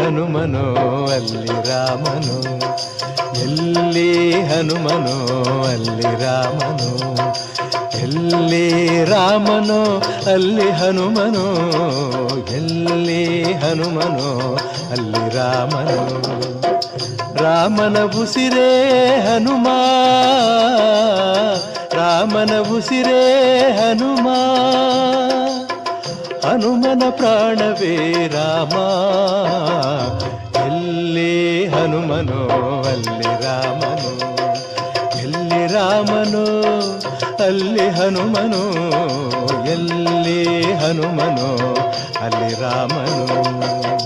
ಹನುಮನೋ ಅಲ್ಲಿ ರಾಮನು, ಎಲ್ಲಿ ಹನುಮನೋ ಅಲ್ಲಿ ರಾಮನು, ಎಲ್ಲಿ ರಾಮನೋ ಅಲ್ಲಿ ಹನುಮನೋ, ಎಲ್ಲಿ ಹನುಮನೋ ಅಲ್ಲಿ ರಾಮನು. ರಾಮನ ಉಸಿರೇ ಹನುಮ, ರಾಮನ ಉಸಿರೇ ಹನುಮ, ಹನುಮನ ಪ್ರಾಣವೇ ರಾಮ, ಎಲ್ಲಿ ಹನುಮನೋ ಅಲ್ಲಿ ರಾಮನು, ಎಲ್ಲಿ ರಾಮನೋ ಅಲ್ಲಿ ಹನುಮನೋ, ಎಲ್ಲಿ ಹನುಮನೋ ಅಲ್ಲಿ ರಾಮನು.